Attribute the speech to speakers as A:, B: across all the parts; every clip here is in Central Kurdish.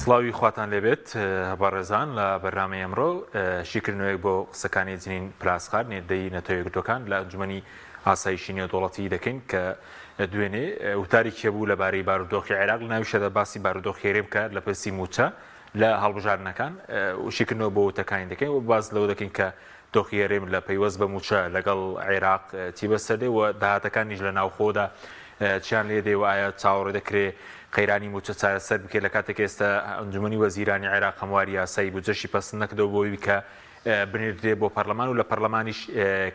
A: سڵاوی خواتان لێبێت بەڕێزان لە بەرنامەی ئەمڕۆ شیکردنەوەیەک بۆ قسەکانی جنین پلاسخار نێردەی نەتەوەیەکگرتوەکان لە ئەنجومەنی ئاسایشی نێودوڵەتی دەکەین کە دوێنێ وتاری کێبوو لەبارەی بارودۆخی عێراق لە ناوی شەدە باسی بارودۆخی هێرێ بکات لە پرسی موچە لە هەڵبژاردنەکان شیکردنەوە بۆ وتەکانی دەکەین و باز لەوە دەکەین کە دۆخی هێرێم لە پەیوەست بە موچە لەگەڵ عێراق چی بەسەردێ و داهاتەکانیش لە ناوخۆدا چیان لێ دێ و ئایا چاوەڕێ دەکرێت قەیرانی موچە چارەسەر بکرێت لە کاتێک ئێستا ئەنجومەنی وەزیرانی عێراق هەمواری یاسایی بودجەشی پەسەند نەکردەوە بۆی کە بنێردرێت بۆ پەرلەمان و لە پەرلەمانیش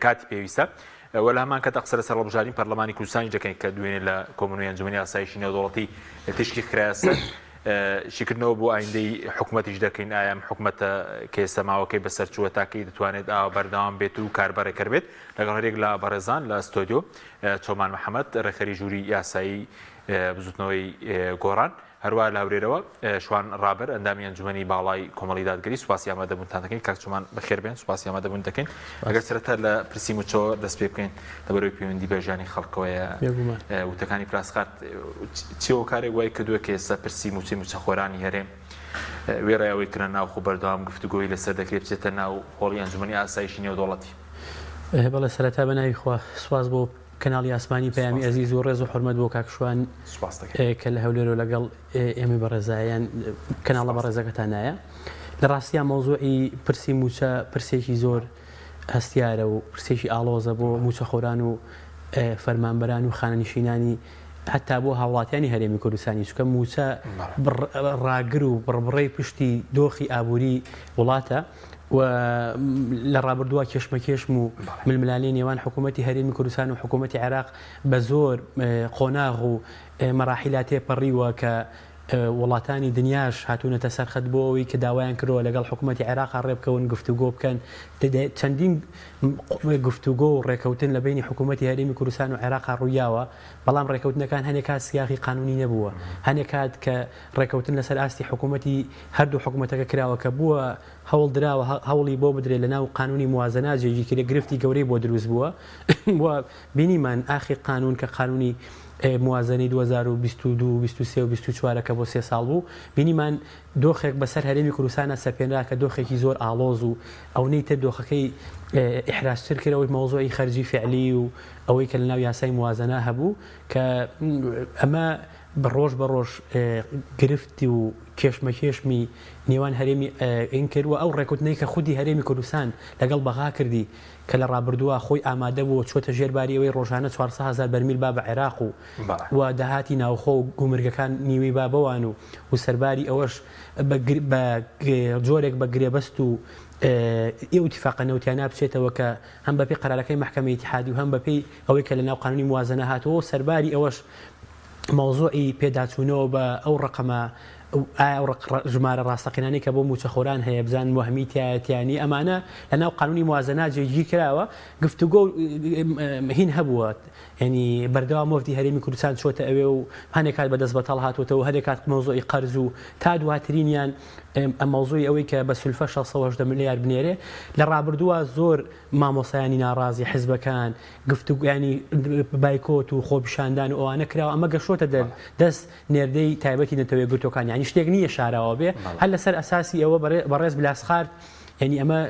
A: کاتی پێویستە و لە هەمان کەتا قسە لەسەر هەڵبژاردنی پەرلەمانی کوردستانی دەکەین کە دوێنێ لە کۆمونۆی ئەنجومەنی ئاسایشی نێودوڵەتی تشکی کرایە سەر شیکردنەوە بۆ ئایندەی حکوومەتیش دەکەین ئایا حکوومەتە کە ئێستا ماوەکەی بەسەرچووە تاکەی دەتوانێت بەردەوام بێت و کاربەرێکەر بێت لەگەڵ هەرێک لە بەڕێزان لە ستۆدیۆ چۆمان محەممەد ڕێخەری ژووری یاسایی بزوتنەوەی گۆڕان هەروە لە هەورێرەوە شوان ڕابەر ئەندامی ئەنجومەنی باڵای کۆمەڵی دادگەری سوپاسی ئامادەبوونتان دەکەین کاک چۆمان بەخێربێن سوپاسی ئامادەبوون دەکەین ئەگەر سەرەتا لە پرسی موچەوە دەست پێ بکەین لەبەرەوەی پەیوەندی بەژانی خەڵکەوەیە وتەکانی پلاسخارد چیەوە کارێک وای کردووە کە ئێستا پرسی موچەخۆرانی هەرێم وێڕایەوەی کردن ناوخۆ بەردەوام گفتوگۆی لەسەر دەکرێت بچێتە ناو هۆڵی ئەنجومەنی ئاسایشی نێودوڵەتی
B: بەڵێ سەرەتا بەناوی خوا سوپاس بۆ کەناڵی ئاسمانی پەیامی ئەزیز و ڕێز و حورمەت بۆ کاکشوان کە لە هەولێر و لەگەڵ ئێمە بەڕێزایان کەناڵە بەڕێزەکەتانایە لە ڕاستیان مەوزوعی پرسی موچە پرسێکی زۆر هەستیارە و پرسێکی ئاڵۆزە بۆ موچەخۆران و فەرمانبەران و خانەنشینانی حتا بۆ هاوڵاتیانی هەرێمی کوردستانی چونکە موچە ڕاگر و بڕبڕەی پشتی دۆخی ئابووری وڵاتە و لە ڕابردووە کێشمەکێشم و ململانی نێوان حکوومەتی هەرێمی کوردستان و حکوومەتی عێراق بە زۆر قۆناغ و مەراحیلا تێپەڕیوە کە وڵاتانی دنیاش هاتوونەتە سەرخەت بۆ ئەوەی کە داوایان کردەوە لەگەڵ حکوومەتی عێراق ڕێبکەون گفتوگۆ بکەن چەندین گفتوگۆ و ڕێکەوتن لە بینی حکوومەتی هەرێمی کوردستان و عێراق ڕوویاوە بەڵام ڕێکەوتنەکان هەنێک کات سیاقی قانونی نەبووە هەنێک کات کە ڕێکەوتن لەسەر ئاستی حکوومەتی هەردوو حکوومەتەکە کراوە کە بووە هەوڵ دراوە هەوڵی بۆ بدرێت لە ناو قانونی موازنە جێگی کرێ گرفتی گەورەی بۆ دروست بووە و بینیمان ئاخی قانون کە قانونی موازنەی 2022 23 و 24 کە بۆ 3 ساڵ بوو بینیمان دۆخێک بەسەر هەرێمی کوردستانە سەپێنرا کە دۆخێکی زۆر ئاڵۆز و ئەوەی تر دۆخەکەی ئیحرازتر کردەوەی مەوزوعی خەرجی فعلی و ئەوەی کە لە ناو یاسای موازنە هەبوو کە ئەمە بەڕۆژ بەڕۆژ گرفتی و کێشمەکێشمی نێوان هەرێمی ئین کردووە ئەو ڕێکوتنەی کە خودی هەرێمی کوردستان لەگەڵ بەغا کردی کە لە ڕابردووە خۆی ئامادە بوو چۆتە ژێرباری ئەوەی ڕۆژانە 400,000 بەرمیل با بە عێراق و داهاتی ناوخۆ و گومرگەکان نیوەی با بەوان و سەرباری ئەوەش بە جۆرێک بە گرێبەست و ئیتیفاقە نەوتیانە بچێتەوە کە هەم بەپێی قەرارەکەی محکەمەی ئیتیحادی و هەم بەپێی ئەوەی کە لە ناو قانونی موازنە هاتەوە سەرباری ئەوەش مەوزوعی پێداچوونەوە بە ئەو ڕقەمە ئایا ژمارە ڕاستەقینانی کە بۆ موچەخۆران هەیە بزان وهمی تایەتیانی ئەمانە لە ناو قانونی موازنە جێگیر کراوە گفتوگۆ هین هەبووە ینی بەردەوام مۆفتی هەرێمی کوردستان چۆتە ئەوێ و هەنێک کات بەدەست بەتەڵ هاتوۆتەوە هەرێک کات مەوزوعی قەرز و تا دواترینیان مەوزوعی ئەوەی کە بە سولفە 680 ملیار بنێرێ لە ڕابردووە زۆر مامۆسایانی ناڕازی حیزبەکان گفتوگویانی بایکۆت و خۆپیشاندان و ئەوانە کراوە ئەمە گەشۆتە دەست نێردەی تایبەتی نەتەوەیەکگرتوەکانی ینی شتێک نییە شاراوە بێ هەر لەسەر ئەساسی ئەوە بەڕێز بلاسخارد ینی ئەمە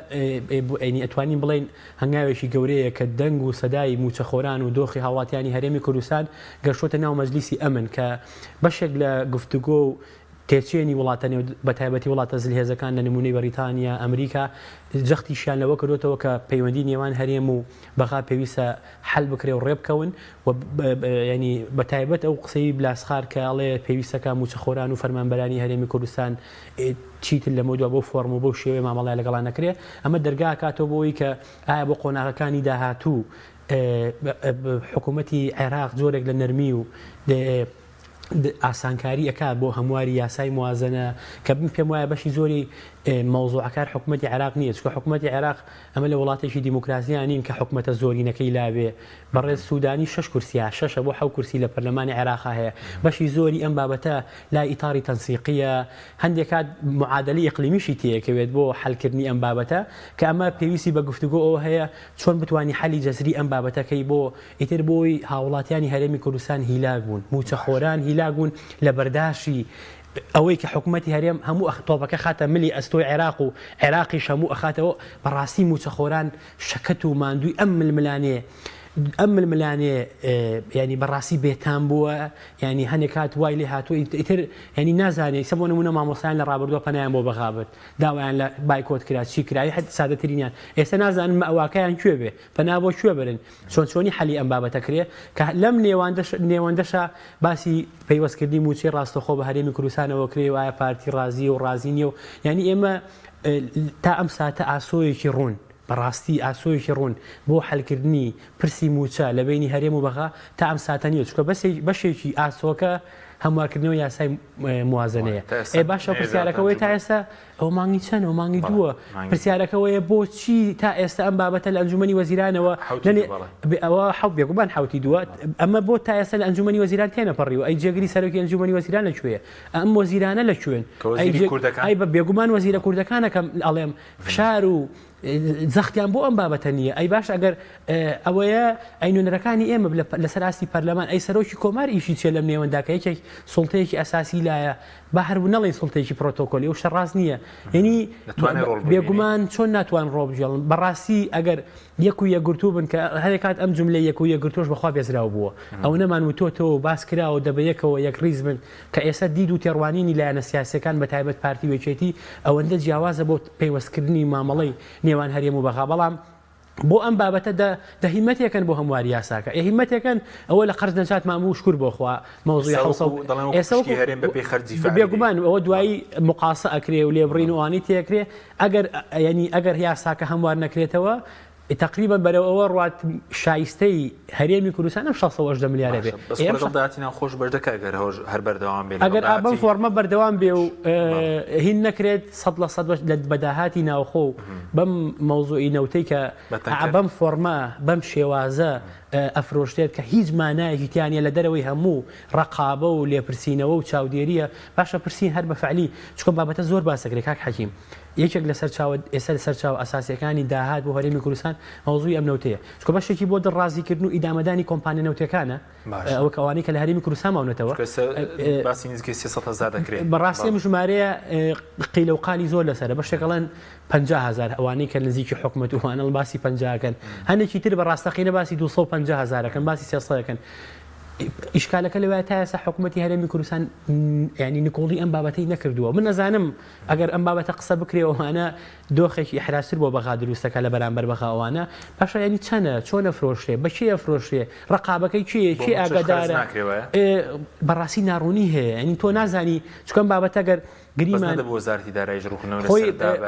B: ینی ئەتوانین بڵین هەنگاوێکی گەورەیە کە دەنگ و سەدای موچەخۆران و دۆخی هاوڵاتیانی هەرێمی کوردستان گەشتۆتە ناو مەجلیسی ئەمن کە بەشێک لە گفتوگۆ و تێچێنی وڵاتە بە تایبەتی وڵاتە زلهێزەکان لە نمونەی بەریتانیا ئەمریکا جەختیشیان لەوە کردوتەوە کە پەیوەندی نێوان هەرێم و بەغا پێویستە حل بکرێ و ڕێبکەون و ینی بە تایبەت ئەو قسەی بلاسخار کە ئەڵێ پێویستەکە موچەخۆران و فەرمانبەرانی هەرێمی کوردستان چیتر لە مۆدووە بۆ فۆرم و بۆ شێوەیە مامەڵای لەگەڵان نەکرێ ئەمە دەرگا کاتەوە بۆی کە ئایا بۆ قۆناغەکانی داهاتوو حکوومەتی عێراق جۆرێک لە نەرمی و ئاسانکاری ئەکات بۆ هەمواری یاسای موازنە کە پێم وایە بەشی زۆری مەوزوعەکار حکوومەتی عێراق نییە چکە حکوومەتی عێراق ئەمە لە وڵاتێکی دیموکراسیان نین کە حکوومەتە زۆرینەکەی لابێ بەڕێز سوودانی 6 کورسیە 6 بۆ 7 کورسی لە پەرلەمانی عێراقا هەیە بەشی زۆری ئەم بابەتە لا ئیتاری تەنسیقیە هەندێک کات معادلەی ئیقلیمیشی تێکەوێت بۆ حلکردنی ئەم بابەتە کە ئەمە پێویستی بە گفتوگۆ ئەوە هەیە چۆن بتوانانی حەلی جەزری ئەم بابەتەکەی بۆ ئیتر بۆی هاوڵاتیانی هەرێمی کوردستان هیلاک بوون موچەخۆران هیلاک بوون لە بەرداشی ئەوەی کە حکوومەتی هەرێم هەموو تۆپەکە خاتە ملی ئەستۆی عێراق و عێراقیش هەموو ئەخاتەوە بەڕاستی موچەخۆران شەکەت و ماندووی ئەم ململانێ ینی بەڕاستی بێتان بووە ینی هەنێک کات وای لێ هاتووە ئیتر ینی نازانێت سە بۆ نمونە مامۆسایان لە ڕابردووە پەنایان بۆ بەغابێت داوایان لە بایکۆت کرا چی کرایی حتی سادەترینیان ئێستا نازانن ئەواکەیان کوێ بێ پەنا بۆ کوێ برن چۆنی حەلی ئەم بابەتە کرێ کە لەم نێوەندەشە باسی پەیوەستکردنی موچەی ڕاستەخۆ بە هەرێمی کوردستانەوە کرێ وایە پارتی ڕازی و ڕازی نیە و ینی ئێمە تا ئەم ساتە ئاسۆیەکی ڕوون بەڕاستی ئاسۆیەکی ڕوون بۆ حەلکردنی پرسی موچە لە بینی هەرێم و بەغا تا ئەم ساتە نیە چکە بەشێکی ئاسۆکە هەمواکردنەوە یاسای موازنەیە باشە پرسیارەکەەوەی تا ئێستا ئەو مانگی چەند ئەو مانگی دووە پرسیارەکەەوەیە بۆچی تا ئێستا ئەم بابەتە لە ئەنجومەنی وەزیرانەوە ئەوە حەوت بێگومان حوتی دووە ئەمە بۆ تا ئێستا لە ئەنجومەنی وەزیران تێنەپەڕیوە ئەی جێگری سەرۆکی ئەنجومەنی وەزیران لەکوێیە ئەم وەزیرانە لەکوێن ئەی بە بێگومان وەزیرە کوردەکانەکەم ئەڵێم فشار و زەختیان بۆ ئەم بابەتە نییە ئەی باش ئەگەر ئەوەیە ئەینونەرەکانی ئێمە لەسەر ئاستی پەرلەمان ئەی سەرۆکی کۆمار ئیشی چێ لەم نێوەنداکە یەکێک سڵتەیەکی ئەساسی لایە با هەربوو نەڵێ سڵتێکی پرۆتۆکۆلی و شەڕاست نییە یعنی بێگومان چۆن ناتوان ڕۆبژێڵن بەڕاستی ئەگەر یەک و یەکگرتوو بن کە هەرێکات ئەم جملەی یەک و یەکگرتوش بەخوا بێزراو بووە ئەو نەمان وتۆتەوە باس کراوە دەبەیەکەوە یەک ڕیز بن کە ئێستا دید و تێڕوانینی لایەنە سیاسەکان بە تایبەت پارتی وێچێتی ئەوەندە جیاوازە بۆ پەیوەستکردنی مامەڵەی نێوان هەرێم و بەغا بەڵام بۆ ئەم بابەتە دەهیمەتێکن بۆ هەمواری یاساکە هیمەتێکن ئەوە لە قەرز نەجات ماموو شکر بۆخوا مەوزوعی ئێستا بێگومان ئەوە دوایی مقاسە ئەکرێ و لێبڕین وانی تێکرێ ئەگەر یاساکە هەموار نەکرێتەوە تقریبا بەرەوەوە ڕات شایستەی هەرێمی کوردستان ئەم 680 ملیارە بێ
A: خۆش بەردەکە ئەگەر هەر بەردەوام بێت
B: ئەگەر بەم فۆرمە بەردەوام بێ و هین نەکرێت 100% لە بەداهاتی ناوخۆ و بەم مەوزوعی نەوتەی کە بەم فۆرمە بەم شێوازە ئەفرۆشتێت کە هیچ مانایەکی تیانە لە دەرەوەی هەموو ڕقابە و لێپرسینەوە و چاودێریە باشە پرسین هەر بە فعلی چکە بابەتە زۆر باسەکرێت کاک حەکیم یەکێک لە سەرچاوە ئێستا لە سەرچاو ئەساسیەکانی داهات بۆ هەرێمی کوردستان مەوزوعی ئەم نەوتەیە چکە بەشێکی بۆ دڕازیکردن و ئیدامەدانی کۆمپانیا نەوتەکانە ئەوە کەوانی کە لە هەرێمی کوردستان ماونەتەوە بەڕاستی ژمارەیە قیلە و قالی زۆر لەسەرە بەشێکەڵەن 50,000 ئەوانەی کە نزیکی حکومەت وانە باسی 50کەن هەنێکی تر بەڕاستەقینە باسی 250,000کەن باسی 300کەن ئیشکالەکە لەوایە تا ئێستا حکوومەتی هەرێمی کوردستان ینی نکۆڵی ئەم بابەتەی نەکردووە من نەزانم ئەگەر ئەم بابەتە قسە بکرێەوەوانە دۆخێکی ئەحراسر بۆ بەغا دروستەکە لە بەرامبەر بەغاوانە پاشە ینی چەنە چۆنە فرۆشتێ بەچێ ئەفرۆشتێ ڕقابەکەی چێ ئاگادارە بەڕاستی ناڕوونی هەیە ینی تۆ نازانی چکەم بابەتە گەر گریمان خۆی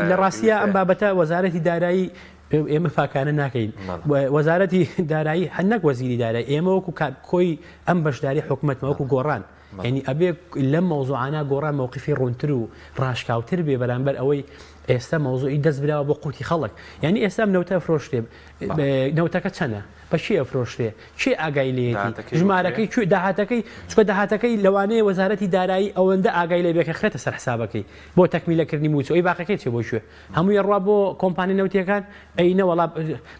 B: لە ڕاستیە ئەم بابەتە وەزارەتی دارایی ئێمە فاکانە ناکەین وەزارەتی دارایی هەنەک وەزیری دارایی ئێمە وەکو کۆی ئەم بەشداری حکومەتمە وەکو گۆڕان ینی ئەبێ لەم مەوزوعانە گۆڕان مووقفی ڕوونتر و ڕاشکاوتر بێ بەرامبەر ئەوەی ئێستا مەوزوعی دەست براوە بۆ قوتی خەڵک یعنی ئێستا نەوتە فرۆشتێ نەوتەکە چەنە بە چی ئەفرۆشتێ چی ئاگای لێتی ژمارەکەی کوێ داهاتەکەی چکە داهاتەکەی لەوانەیە وەزارەتی دارایی ئەوەندە ئاگای لێ بێکە خرێتە سەر حسابەکەی بۆ تەکمیلەکردنی موچ ئەوی باقەکەی چێ بۆ شوێ هەمووی ڕوا بۆ کۆمپانی نەوتیەکان ئەینە وەڵا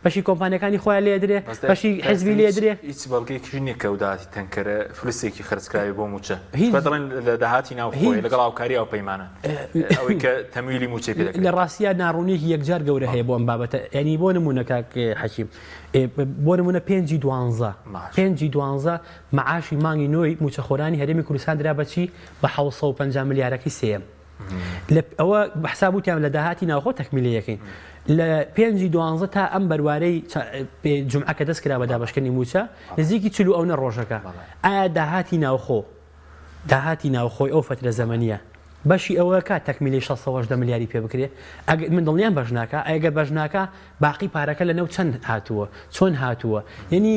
B: بەشی کۆمپانیەکانی خۆیان لێ درێ بەشی حزبی لێ درێ
A: هیچ بەڵگەیەکی نییە کەوداتی تەنکەرە فلوسێکی خرجکراوی بۆ موچە دەڵێن لە داهاتی ناوخۆی لەگەڵ هاوکاری ئەو پەیمانە ئەوەی کە تەمویلی موچەی پێ دەکرێت
B: لە ڕاستیە ناڕوونیەکی یەکجار گەورە هەیە بۆ ئەم بابەتە ینی بۆ نمونە کاک حەکیم بۆ نمونە 5/12 مەعاشی مانگی نوۆی موچەخۆرانی هەرێمی کوردستان درا بەچی بە 750 ملیارەکەی سێم ئەوە بەحسابوتیان لە داهاتی ناوخۆ تەکمیلەکەین لە 5/12 تا ئەم بەروارەی جمعەکە دەست کرا بە دابەشکردنی موچە نزیکی 40 ڕۆژەکە ئایا داهاتی ناوخۆی ئەو فترە زەمەنیە بەشی ئەوە کات تەکمیلی 680 ملیاری پێ بکرێ من دڵنیان بەژناکە ئەگەر بەژناکە باقی پارەکە لە نەو چەند هاتووە چۆن هاتووە یعنی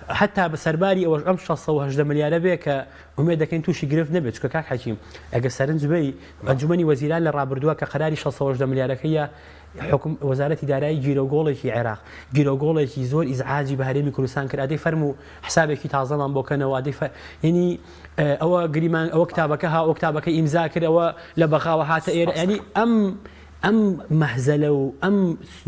B: حتا بە سەرباری ئەوەش ئەم 680 ملیارە بێ کە ئومێد دەکەین تووشی گرفت نەبێت چکە کاک حەکیم ئەگە سەرنجبەی ئەنجومەنی وەزیران لە ڕابردووە کە قەراری 680 ملیارەکەیە وەزارەتی دارایی گیرۆگۆڵێکی عێراق گیرۆگۆڵێکی زۆر ئیزعاجی بە هەرێمی کوردستان کرد ئەدەی فەرموو حسابێکی تازەمان بۆکەنەوە ئەدەی ینی ئەوە گریمان ئەوە کتابەکە ئەو کتابەکە ئیمزا کردەوە لە بەغاوە هاتە ئێرە ینی ئەم مەحزەلە و ئەم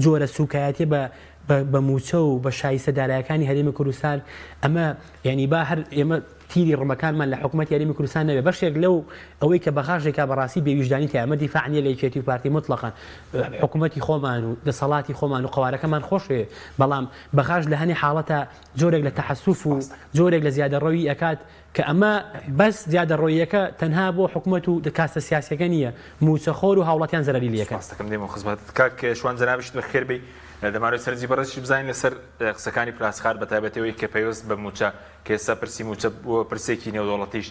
B: جۆرە سوکایەتی بە بە موچە و بە شایستە دارایەکانی هەرێمی کوردستان ئەمە یعنی با هەر ئێمە تیری ڕمەکانمان لە حکوومەت یاریمی کوردستان نەبێ بەشێک لەو ئەوەی کە بەخاشێکا بەڕاستی بێویژدانی تیا ئەمە دیفاعنیە لە یەکێتی و پارتی مطلقاً حکوومەتی خۆمان و دەسەڵاتی خۆمان و قوارەکەمان خۆشێ بەڵام بەخاش لە هەنی حاڵەتە جۆرێک لە تەحەسوف و جۆرێک لە زیادەڕەوی ئەکات کە ئەمە بەس زیادەڕۆیەکە تەنها بۆ حکوومەت و کاستە سیاسەکە نییە موچەخۆر و هاوڵاتیان زەرری لەکە
A: ڕاستەکەم دێمە خزمەت کاک شوان جەنابشت بەخێر بێ دەمانوێت سەرنجی بەڕێزی بزانین لەسەر قسەکانی پلاسخار بە تایبەتەوەی کە پێوەست بە موچە کە ئێستا پرسی موچە بۆ پرسێکی نێودوڵەتیش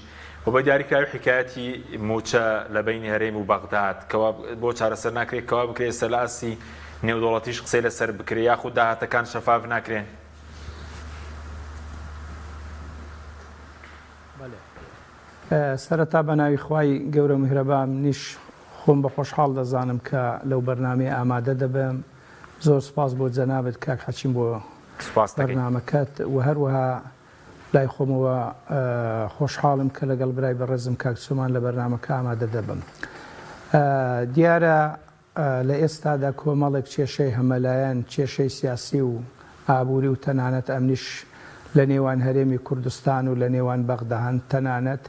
A: و بە دیاریکراوی حکایەتی موچە لە بینی هەرێم و بەغداد کەوا بۆ چارەسەر ناکرێت کەوا بکرێت ئێستا لە ئاسی نێودوڵەتیش قسەی لەسەر بکرێت یاخود داهاتەکان شەفاف ناکرێن.
C: سەرەتا بە ناوی خوای گەورە میهرەبان نیش خۆم بە خۆشحاڵ دەزانم کە لەو بەرنامەیە ئامادە دەبم. زۆر سپاس بۆ جەنابەت کاک حەچیم بۆ بەرنامەکەت و هەروەها لای خۆمەوە خۆشحاڵم کە لەگەڵ برای بەڕێزم کاک سومان لە بەرنامەکە ئامادە دەبم. دیارە لە ئێستادا کۆمەڵێک کێشەی هەمەلایەن کێشەی سیاسی و ئابووری و تەنانەت ئەمنیش لە نێوان هەرێمی کوردستان و لە نێوان بەغدا هەن تەنانەت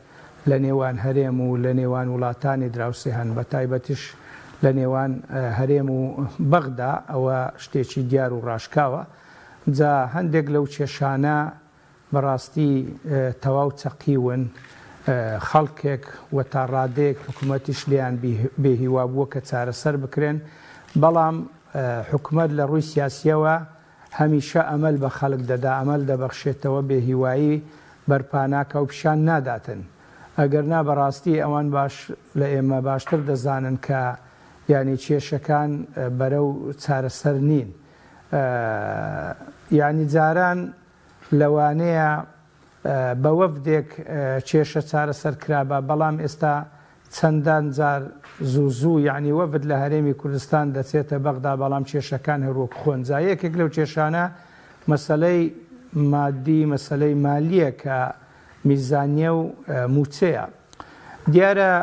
C: لە نێوان هەرێم و لە نێوان وڵاتانی دراوسێ هەن بە تایبەتیش لە نێوان هەرێم و بەغدا ئەوە شتێکی دیار و ڕاشکاوە. جا هەندێک لەو کێشانە بەڕاستی تەواو چەقیون خەڵکێک و تا ڕادەیەک حکوومەتیش لیان بێهیوا بووە کە چارەسەر بکرێن بەڵام حکوومەت لە ڕووی سیاسیەوە هەمیشە ئەمەل بە خەڵک دەدا ئەمەل دەبەخشێتەوە بێهیوایی بەرپاناکە و پیشان ناداتن ئەگەر نا بەڕاستی ئەوان باش لە ئێمە باشتر دەزانن کە یعنی کێشەکان بەرەو چارەسەر نین. یعنی جاران لەوانەیە بە وەفدێک کێشە چارەسەر کرابە بەڵام ئێستا چەندان جار زوو یعنی وەفد لە هەرێمی کوردستان دەچێتە بەغدا بەڵام کێشەکان هەروەک خۆنجا یەکێک لەو کێشانە مەسەلەی مادی مەسەلەی مالیە کە میزانیە و موچەیە. دیارە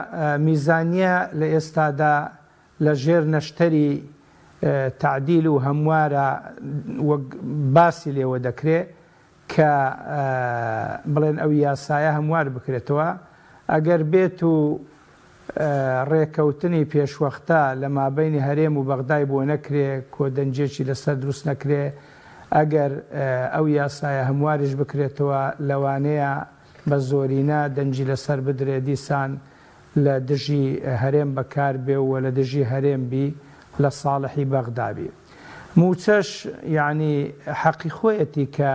C: میزانیە لە ئێستادا لە ژێر نەشتەری تعدیل و هەموارە باسی لێوە دەکرێت کە بڵێن ئەو یاسایە هەموار بکرێتەوە ئەگەر بێت و ڕێکەوتنی پێشوەختە لە مابینی هەرێم و بەغدای بۆ نەکرێ کۆدەنجێکی لەسەر دروست نەکرێ ئەگەر ئەو یاسایە هەمواریش بکرێتەوە لەوانەیە بە زۆرینە دەنجی لەسەر بدرێ دیسان لە دژی هەرێم بەکار بێ و لە دژی هەرێم بی لە ساڵحی بەغدابی. موچەش یعنی حەقی خۆیەتی کە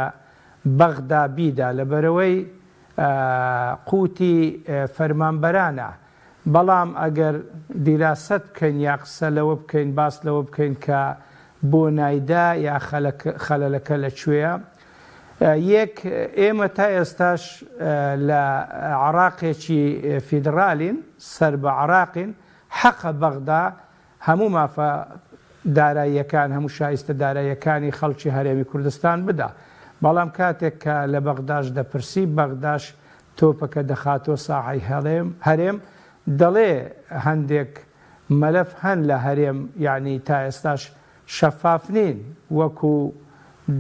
C: بەغدا بیدا لەبەرەوەی قوتی فەرمانبەرانە بەڵام ئەگەر دیراست بکەین یا قسە لەوە بکەین باس لەوە بکەین کە بۆ نایدا یا خەلەلەکە لەکوێیە یەک ئێمە تا ئێستاش لە عراقێکی فیدرالین سەر بە عراقین حەقە بەغدا هەموو مافە داراییەکان هەموو شایستە داراییەکانی خەڵکی هەرێمی کوردستان بدا بەڵام کاتێک کە لە بەغداش دەپرسی بەغداش تۆپەکە دەخاتۆ ساحەی هەرێم دەڵێ هەندێک مەلەف هەن لە هەرێم یعنی تا ئێستاش شەفاف نین وەکو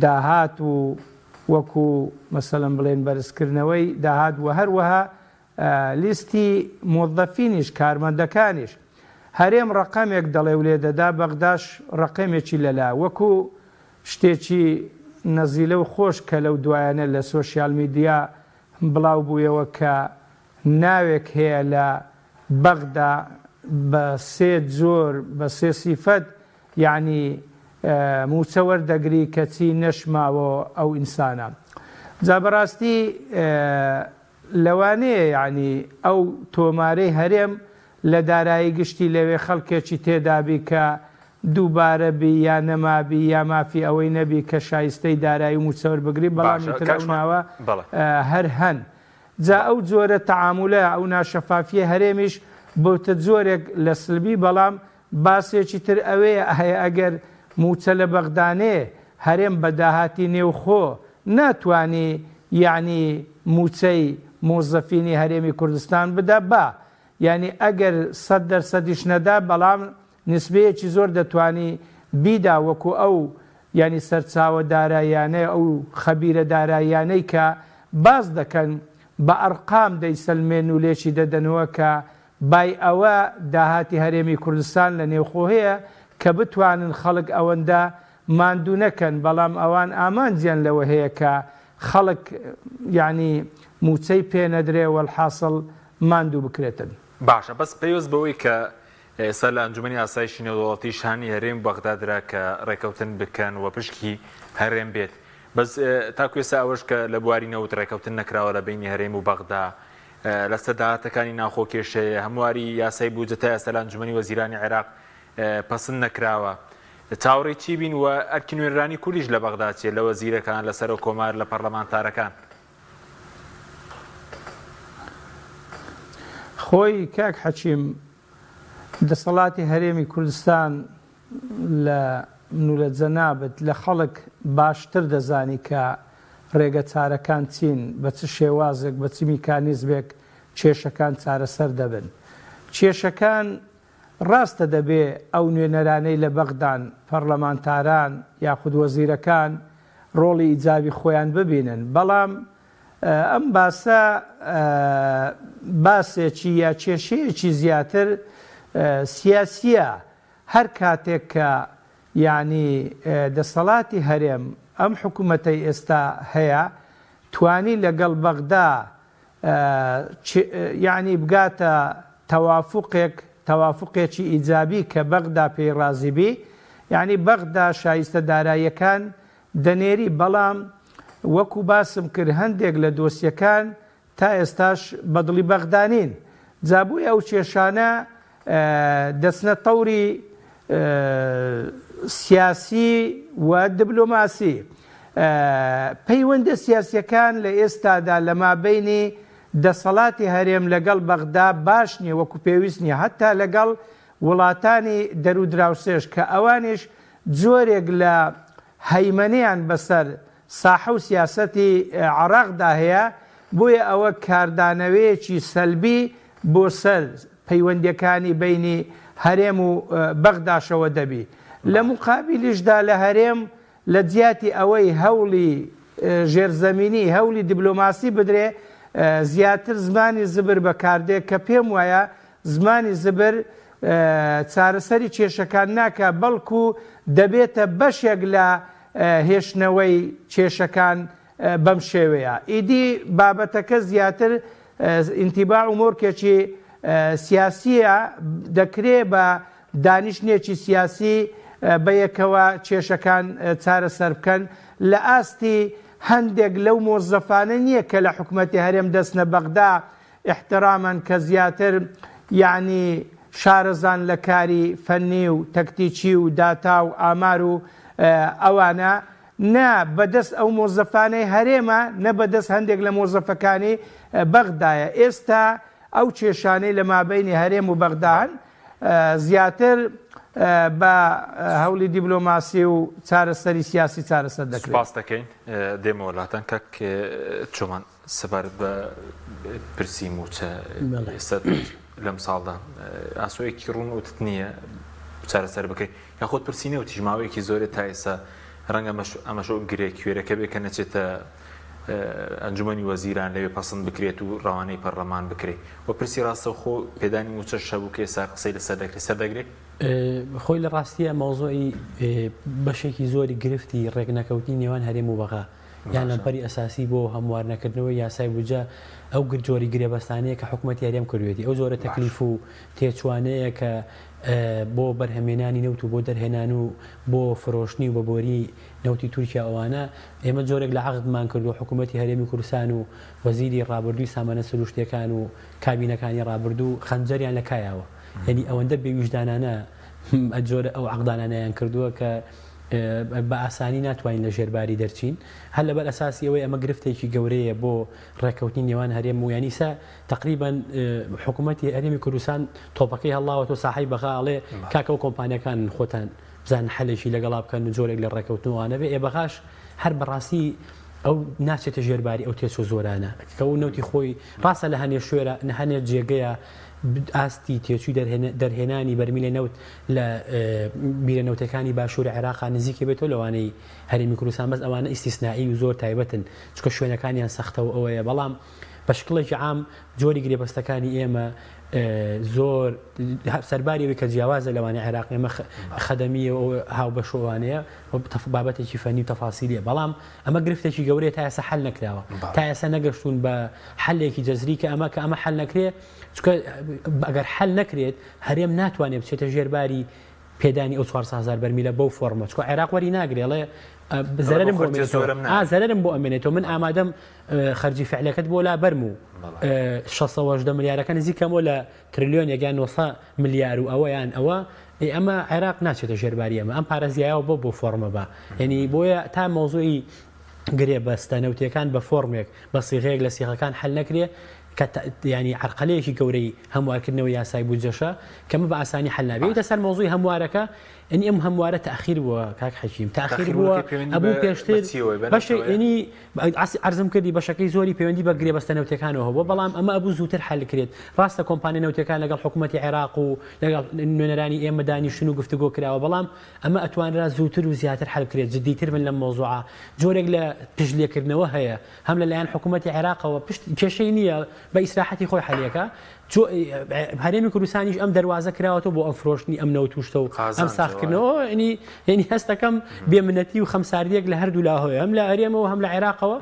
C: داهات و وەکو مەسەڵەن بڵێن بەرزکردنەوەی داهات و هەروەها لیستی مۆظەفینیش کارمەندەکانیش هەرێم ڕقەمێک دەڵێ و لێ دەدا بەغداش ڕقەمێکی لەلا وەکو شتێکی نەزیلە و خۆش کە لەو دوایانە لە سۆشیال میدیا بڵاو بوویەوە کە ناوێک هەیە لە بەغدا بە سێ جۆر بە سێ سیفەت یعنی موچە وەردەگری کەچی نەشماوە ئەو ئینسانە. جا بەڕاستی لەوانەیە یعنی ئەو تۆمارەی هەرێم لە دارایی گشتی لەوێ خەڵکێکی تێدابی کە دووبارە بی یا نەمابی یا مافی ئەوەی نەبی کە شایستەی دارایی موچە وەربگری بەڵامی ترناوە هەر هەن. جا ئەو جۆرە تەعامولە ئەو ناشەفافیە هەرێمیش بۆتە جۆرێک لە سلبی بەڵام باسێکی تر ئەوەیە هەیە ئەگەر موچە لە بەغدانێ هەرێم بە داهاتی نێوخۆ ناتوانی یعنی موچەی مۆزەفینی هەرێمی کوردستان بدا با یعنی ئەگەر 100% نەدا بەڵام نسبەیەکی زۆر دەتوانی بیدا وەکو ئەو ینی سەرچاوە داراییانەیە ئەو خەبیرە داراییانەی کە باز دەکەن بە ئەرقام دەیسەلمێن و لێکی دەدەنەوە کە بای ئەوە داهاتی هەرێمی کوردستان لە نێوخۆ هەیە کە بتوانن خەڵک ئەوەندە ماندوو نەکەن بەڵام ئەوان ئامانجیان لەوە هەیە کە خەڵک یعنی موچەی پێ نەدرێ وەڵحاصڵ ماندوو بکرێتن.
A: باشە بەس پێویست بەوەی کە ئێستا لە ئەنجومەنی ئاسایشی نێودوڵەتی شانی هەرێم بەغدادرا کە ڕێکەوتن بکەن و پشکی هەرێم بێت بەس تاکو ئێستا ئەوەش کە لە بواری نەوت ڕێکەوتن نەکراوە لە بینی هەرێم و بەغدا لەسەر داهاتەکانی ناخۆ کێشەیە هەمواری یاسای بوجە تا ئێستا لە ئەنجومەنی وەزیرانی عێراق پەسەند نەکراوە چاوەڕێی چی بین و ئەرکی نوێنرانی کوردیش لە بەغدا چیە لە وەزیرەکان لەسەر و کۆمار لە پەرلەمانتارەکان
C: خۆی کاک حەچیم دەسەڵاتی هەرێمی کوردستان لە منولە جەنابەت لە خەڵک باشتر دەزانی کە ڕێگە چارەکان چین بە چ شێوازێک بە چ میکانیزمێک کێشەکان چارەسەر دەبن. کێشەکان ڕاستە دەبێ ئەو نوێنەرانەی لە بەغدان پەرلەمانتاران یاخود وەزیرەکان ڕۆڵی ئیجابی خۆیان ببینن بەڵام ئەم باسە باسێکی یا کێشەیەکی زیاتر سیاسیە هەر کاتێک کە یعنی دەسەڵاتی هەرێم ئەم حکوومەتەی ئێستا هەیە توانی لەگەڵ بەغدا یعنی بگاتە تەوافقێکی ئیجابی کە بەغدا پێی ڕازیبی یعنی بەغدا شایستە داراییەکان دەنێری بەڵام وەکو باسم کرد هەندێک لە دۆسیەکان تا ئێستاش بەدڵی بەغدانین جابووی ئەو کێشانە دەچنە تەوری سیاسی و دیبلۆماسی پەیوەندە سیاسیەکان لە ئێستادا لە مابینی دەسەڵاتی هەرێم لەگەڵ بەغدا باش نییە وەکو پێویست نییە هەتا لەگەڵ وڵاتانی دەرودراوسێش کە ئەوانش جۆرێک لە هەیمەنیان بەسەر ساحە و سیاسەتی عێراقدا هەیە بۆیە ئەوە کاردانەوەیەکی سەلبی بۆ سەر پەیوەندیەکانی بینی هەرێم و بەغداشەوە دەبی لە مقابلیشدا لە هەرێم لە جیاتی ئەوەی هەوڵی ژێرزەمینی هەوڵی دیبلۆماسی بدرێ زیاتر زمانی زبر بەکاردێ کە پێم وایە زمانی زبر چارەسەری کێشەکان ناکە بەڵکو دەبێتە بەشێک لە هێشتنەوەی کێشەکان بەم شێوەیە ئیدی بابەتەکە زیاتر ئینتیباع و مۆرکێکی سیاسیە دەکرێت بە دانیشتێکی سیاسی بەیەکەوە کێشەکان چارەسەر بکەن لە ئاستی هەندێک لەو مۆزەفانە نییە کە لە حکوومەتی هەرێم دەستنە بەغدا احترامان کە زیاتر یعنی شارەزان لە کاری فەنی و تەکتیکی و داتا و ئامار و ئەوانە نا بەدەست ئەو مۆزەفانەی هەرێمە نە بەدەست هەندێک لە مۆزەفەکانی بەغدایە ئێستا ئەو کێشانەی لە مابینی هەرێم و بەغدان زیاتر بە هەوڵی دیبلۆماسی و چارەسەری سیاسی چارەسەر دەکرێت.
A: سپاس دەکەین دێمە وڵاتان کەک چۆمان سەبارەت بە پرسی موچە ئێستا لەم ساڵدا ئاسۆیەکی ڕوون وتت نییە چارەسەر بکەیت یاخۆت پرسینە و تیژماوەیەکی زۆرە تا ئێستا ڕەنگە ئەمەشۆ گرێک کوێرەکە بێ کە نەچێتە ئەنجومەنی وەزیران لەوێ پەسەند بکرێت و ڕەوانەی پەرلەمان بکرێت و پرسی ڕاستەوخۆ پێدانی موچە شەبوو کە ئێستا قسەی لەسەر دەکرێت سەردەگرێت
B: خۆی لە ڕاستیە مەوزۆی بەشێکی زۆری گرفتی ڕێکنەکەوتی نێوان هەرێم و بەغا یان لەمپەری ئەساسی بۆ هەموارنەکردنەوەی یاسای بوجە ئەو گرجۆری گرێبەستانەیە کە حکوومەتی هەرێم کردوێتی ئەو زۆرە تەکلیف و تێچوانەیە کە بۆ بەرهەمێنانی نەوت و بۆ دەرهێنان و بۆ فرۆشتنی و بەبۆری نەوتی تورکیا ئەوانە ئێمە جۆرێک لە عەقدمان کردو حکوومەتی هەرێمی کوردستان و وەزیری ڕابردووی سامانە سروشتیەکان و کابینەکانی ڕابردوو خەنجەریان لە کایەوە یعنی ئەوەندە بێویژدانانە جۆرە ئەو عەقدانانەیان کردووە کە بە ئاسانی ناتوانین لە ژێرباری دەرچین هەر لەبەر ئەساسی ئەوەی ئەمە گرفتێکی گەورەیە بۆ ڕێکەوتنی نێوان هەرێم و یانیسا تقریبان حکوومەتی هەرێمی کوردستان تۆپەکەی هەڵاوەتەوە ساحەی بەغاڵێ کاکە و کۆمپانیەکان خۆتان بزان حەلێکی لەگەڵا بکەن و جۆرێک لە ڕێکەوتنەوەوانە بێ ئێ بەغاش هەر بەڕاستی ئەو ناچێتە ژێرباری ئەو تێچ و زۆرانە کە ئەو نەوتی خۆی ڕاستە لە هەنێ شوێرە هەنێت جێگەیە ئاستی تێچووی دەرهێنانی بەرمیلە نەوت لە بیرەنەوتەکانی باشووری عێراق نزیکە بێتەوە لەوانەی هەرێمی کوردستان بەس ئەوانە ئیسtisنایی و زۆر تایبەتن چکە شوێنەکانیان سەختەوە ئەوەیە بەڵام بە شکڵێکی عام جۆری گرێبەستەکانی ئێمە زۆر سەرباریەوەی کە جیاوازە لەوانەیە عێراق ئێمە خەدەمیە و هاو بەشۆوانەیە بابەتێکی فەنی و تەفاسیلیە بەڵام ئەمە گرفتێکی گەورەیە تا ئێستا حەل نەکراوە تا ئێستا نەگەشتون بە حەلێکی جەزری کە ئەمە حەل نەکرێت چکە ئەگەر حەل نەکرێت هەرێم ناتوانێت بچێتە ژێرباری پێدانی ئەو 400,000 بەرمیلە بەو فۆرمە چکە عێراق وەری ناگرێڵێ زەرم بۆ ئەمێنێتەوە من ئامادەم خەرجی فعلەکەت بۆ لا بەرم و 680 ملیارەکە نزیکەمەوە لە تریلیۆن یەکیان 900 ملیار و ئەوەیان ئەوە ئەمە عێراق ناچێتە ژێرباری ئەمە پارێزیایەوە بۆ فۆرمە بە یعنی بۆیە تا مۆزوعی گرێ بەستە نەوتیەکان بە فۆرمێک بە سیغەیەک لە سیغەکان حەل نەکرێ ینی عرقلەیەکی گەورەی هەموارکردنەوەی یاسای بودجەشە کەمە بە ئاسانی حەل نابێتە سەر مۆزوعی هەموارەکە ئەنی ئەم هەموارە تەخیر بووە کاک حەکیم تاخیر بووە ئەبوو پێشتر بەشێ ینی عەرزم کردی بەشەکەی زۆری پەیوەندی بە گرێبەستە نەوتەکانەوە هەبووە بەڵام ئەمە ئەبوو زووتر حەل کرێت ڕاستە کۆمپانیا نەوتەکان لەگەڵ حکوومەتی عێراق و لەگەڵ نوێنەرانی ئێمە دانیشتن و گفتوگۆ کراوە بەڵام ئەمە ئەتوانرا زووتر و زیاتر حەل کرێت جدیتر من لەم مۆزوعە جۆرێک لە پشتلێکردنەوە هەیە هەم لەلایەن حکوومەتی عێراقەوە پشت کێشەی نییە بە ئیسراحەتی خۆی حەلیەکە هەرێمی کوردستانیش ئەم دەواازە کراوەتەوە بۆ ئەم فرۆشتنی ئەم نەوتوشتە و ئەم ساختکردنەوە ینی هەستەکەم بێمنەتی و خەمساردیەک لە هەردوو لاهۆی ئەم لە هەرێمەوە هەم لە عێراقەوە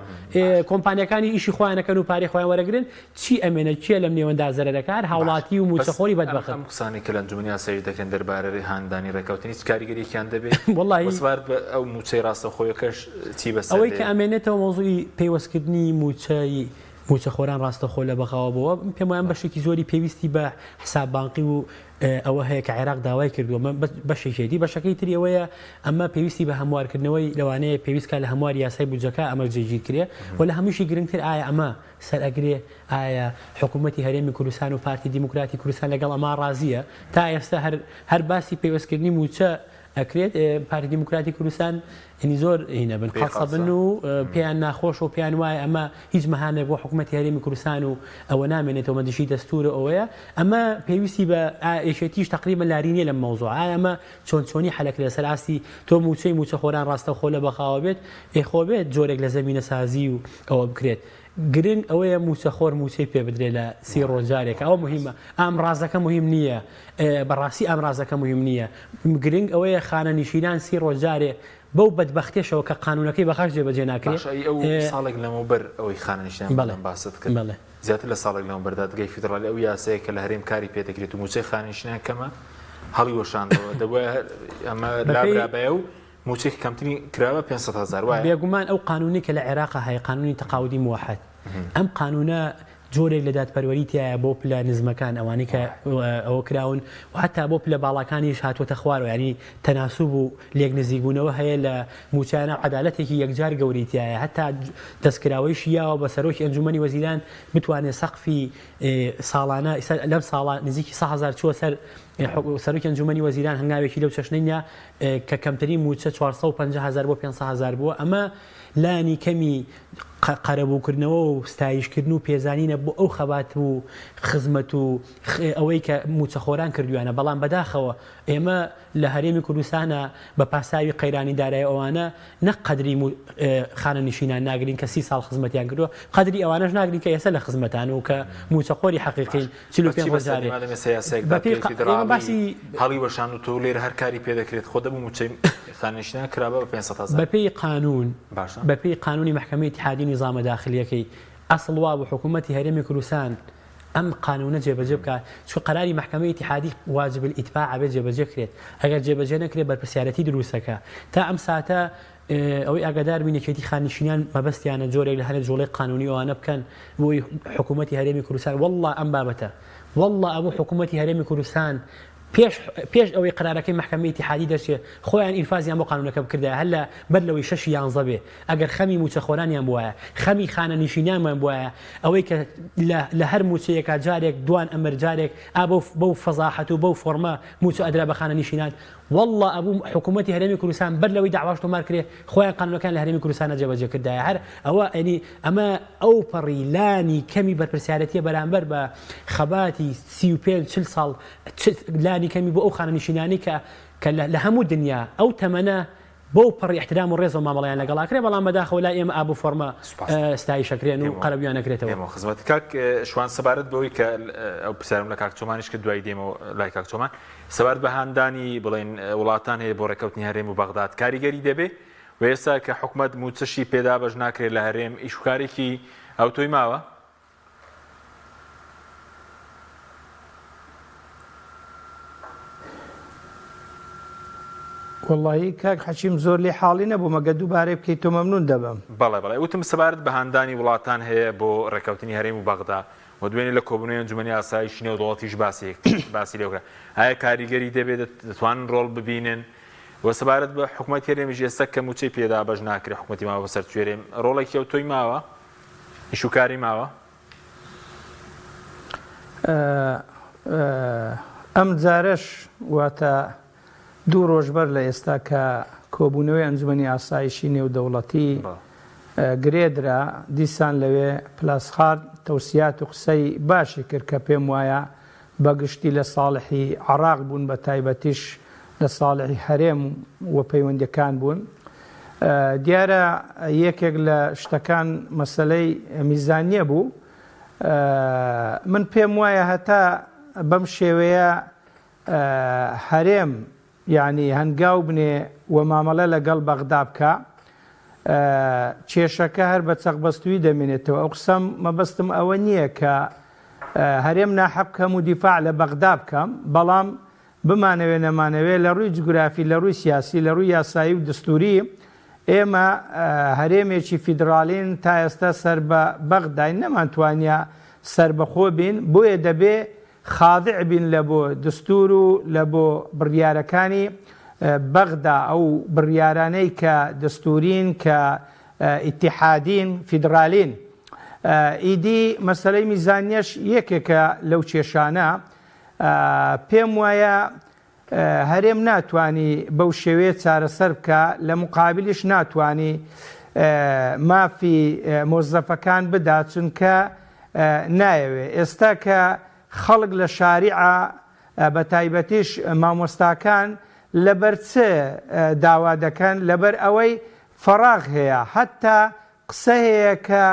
B: کۆمپانیەکانی ئیشی خۆیانەکەن و پارێ خۆیان وەرەگرن چی ئەمێنە چیە لەم نێوەندا زەرەرەکار هاوڵاتی و موچەخۆری بەدبەخت
A: ئەم قسانی کە لە ئەنجومەنی یاسایی دەکەن دەربارەی هاندانی ڕێکەوتنی چ کاریگەریەکیان دەبێت
B: وەڵڵی
A: سوار بە ئەو موچەی ڕاستەخۆیەکەش چی بەسەر
B: ئەوەی کە ئەمێنێتەوە مۆزوعی پەیوەستکردنی موچەخۆران ڕاستەخۆ لە بەخاوەبەوە پێم وایە بەشێکی زۆری پێویستی بە حساب بانقی و ئەوە هەیە کە عێراق داوای کردووە بەشێکی بەشەکەی تری ئەوەیە ئەمە پێویستی بە هەموارکردنەوەی لەوانەیە پێویستکە لە هەموار یاسای بودجەکە ئەمە جێگیر کرێ و لە هەمووشی گرنگتر ئایا ئەمە سەر ئەگرێ ئایا حکوومەتی هەرێمی کوردستان و پارتی دیموکراتی کوردستان لەگەڵ ئەمە ڕازیە تا ئێستا هەر باسی پێوەستکردنی موچە ئەکرێت پارتی دیموکراتی کوردستان ینی زۆر هینە بن قەسە بن و پێیان ناخۆش و پێیان وایە ئەمە هیچ مەهانێک بۆ حکوومەتی هەرێمی کوردستان و ئەوە نامێنێتەوە مەدیشی دەستورە ئەوەیە ئەمە پێویستی بە ئێشێتیش تقریبا لارینیە لە مەوزوع ئەمە چۆنی حەلەک لەسەر ئاستی تۆ موچەخۆران ڕاستەخۆ لە بەخاوە بێت ئێخۆ بێت جۆرێک لە زەمینە سازی و ئەوە بکرێت گرنگ ئەوەیە موچەخۆر موچەی پێ بدرێت لە سی ڕۆژارێک ئەوە مهمە ئام ڕازەکە مهم نییە بەڕاستی ئام ڕازەکە مهم نییە گرنگ ئەوەیە خانە نشینان سی ڕۆژارێ بەو بەدبەختێشەوە کە قانونەکەی بەخش جێبەجێ ناکرێت
A: ساڵێک لەمەوبەر ئەوەی خانە نشینان باست کرد زیاتر لە ساڵێک لەمەبەر دادگای فیدرالی ئەو یاسەیە کە لە هەرێم کاری پێدەکرێت و موچەی خانە نشینان کەمە هەڵی وەشاندەوە دەبووە ئەمە لابرابەیە و موچێک کەمتری کراوە 500,000 وایە
B: بێگومان ئەو قانونی کە لە عێراق هەیە قانونی تەقاعودی موحد ئەم قانونە جۆرێک لە دادپەروەریتیایە بۆ پلە نزمەکان ئەوانەی کە ئەوە کراون و حتا بۆ پلە باڵەکانیش هاتوۆتە خوارەوە ینی تەناسوب و لێک نزیکبوونەوە هەیە لە موچانە عەدالەتێکی یەکجار گەورەیتیایە هەتا دەستکراوەیش یاوە بە سەرۆکی ئەنجومەنی وەزیران بتوانێت سەقفی ساڵانە لەم ساڵە نزیکی 100,000 چووە سەر سەرۆکی ئەنجومەنی وەزیران هەنگاوێکی لەو چەشنینە کە کەمترین موچە 450,000 بۆ 500,000 بووە ئەمە لانی کەمی قەرەبووکردنەوە و ستایشکردن و پێزانینە بۆ ئەو خەبات و خزمەت و ئەوەی کە موچەخۆران کردویانە بەڵام بەداخەوە ئێمە لە هەرێمی کوردستانە بە پاساوی قەیرانی دارای ئەوانە نەک قەدری خانە نشینان ناگرین کە 30 ساڵ خزمەتیان کردووە قەدری ئەوانەش ناگرین کە ئێستا لە خزمەتان و کە موچەخۆری حەقیقین 45 ڕۆژارێ
A: باسی هەڵی وەشان و تۆ لێرە هەر کاری پێدەکرێت خۆ دەبوو موچەی خانە نشینان کرابە بە 500,000
B: بەپێی قانون بەپێی قانونی محکەمەی اتحادی نظامە داخلیەکەی ئەسڵ وا بە حکوومەتی هەرێمی کوردستان ئەم قانونە جێبەجێ بکات چون قەراری محکەمەی اتحادی واجب الئیتباع بێت جێبەجێ کرێت ئەگەر جێبەجێ نەکرێت بەرپرسیارەتی دروستەکە تا ئەم ساتە ئەوەی ئاگادار بینێکێتی خانشینان مەبەستیانە جۆرێک لە هەرێ جوڵەی قانونی ئەوانە بکەن بۆی حکوومەتی هەرێمی کوردستان والله ئەم بابەتە والله ئەبوو حکوومەتی هەرێمی کوردستان پێش ئەوەی قرارەکەی محکەمەی اتحادی دەچێت خۆیان ئینفازیان بۆ قانونەکە بکردە هەر لە بەر لەوەی 6 یانزە بێ ئەگەر خەمی موچەخۆرانیان بووایە خەمی خانە نشینانمان بووایە ئەوەی کە لە هەر موچەیەکە جارێک دوان ئەمر جارێک بەو فەزاحەت و بەو فۆرمە موچە ئەدرا بە خانە نشینان والله ابو حكومتي هرمي كردستان بر لوي دعواش تمار كري خويا قانون كان لهرمي كردستان جبجه كدا هر او يعني اما او بريلاني كمي برسالتي برامبر با خباتي سيوبين سلسال لاني كمي بو خانه نشيناني لهمو الدنيا او تمنه بو بر احترام الرئيس ما مليان لقلا كري والله ما داخل ولا ام ابو فورما استاي شكرين وقربيانا كريتو
A: ديمو خدمتك شوان سبارت بوي ك او بسالم لك اكتومانش كدواي ديمو لايك اكتومان سبارت بهانداني بلين ولاتان هي بوركوتني هرم وبغداد كاريگري دبي ويسا كحكومت موتشي پیدا بجنا كري لهرم ايشكاري كي او توي ماوا
C: والله كاك حشيم زور لي حالنا بو مقدو باري بكيتو ممنون دبم
A: بلا وتم سبارت بهانداني ولاتان هي بو ركوتني هرم وبغداد ودوێنێ لە کۆبوونەوەی ئەنجومەنی ئاسایشی نێو دەوڵەتیش باسی لێوکرا هەیە کاریگەری دەبێت دەتوانن ڕۆڵ ببینن وە سەبارەت بە حکوومەتی هەرێمیش ئێستا کە موچەی پێدا بەش ناکرێت حکوومەتی ماوە بەسەر توێرێم ڕۆڵێکی ئەو تۆی ماوە ئیشوکاری ماوە
C: ئەم جارەش واتە دوو ڕۆژبەر لە ئێستا کە کۆبوونەوەی ئەنجومەنی ئاسایشی نێودەوڵەتی گرێدرا دیسان لەوێ پلاسخارد تەوسیات و قسەی باشی کرد کە پێم وایە بەگشتی لە ساڵحی عراق بوون بە تایبەتیش لە ساڵحی هەرێم و پەیوەندیەکان بوون دیارە یەکێک لە شتەکان مەسەلەی میزانیە بوو من پێم وایە هەتا بەم شێوەیە هەرێم یعنی هەنگاو بنێ و مامەڵە لەگەڵ بەغدا بکە کێشەکە هەر بە چەقبەستووی دەمێنێتەوە ئەو قسەم مەبەستم ئەوە نییە کە هەرێم ناحەق بکەم و دیفاع لە بەغدا بکەم بەڵام بمانەوێ نەمانەوێ لە ڕووی جوگرافی لە ڕووی سیاسی لە ڕووی یاسایی و دستوری ئێمە هەرێمێکی فیدراالین تا ئێستا سەر بە بەغدای نەمانتوانیا سربەخۆ بین بۆیە دەبێ خاضع بین لە بۆ دستور و لە بۆ بڕیارەکانی بەغدا ئەو بڕیارانەی کە دستورین کە ئیتیحادین فیدرالین ئیدی مەسەلەی میزانیەش یەکێکە لەو کێشانە پێم وایە هەرێم ناتوانی بەو شێوەیە چارەسەر بکە لە مقابلیش ناتوانی مافی مۆزەفەکان بدات چونکە نایەوێ ئێستا کە خەڵک لە شاریعە بە تایبەتیش مامۆستاکان لەبەر چ داوا دەکەن لەبەر ئەوەی فەراغ هەیە حتا قسە هەیە کە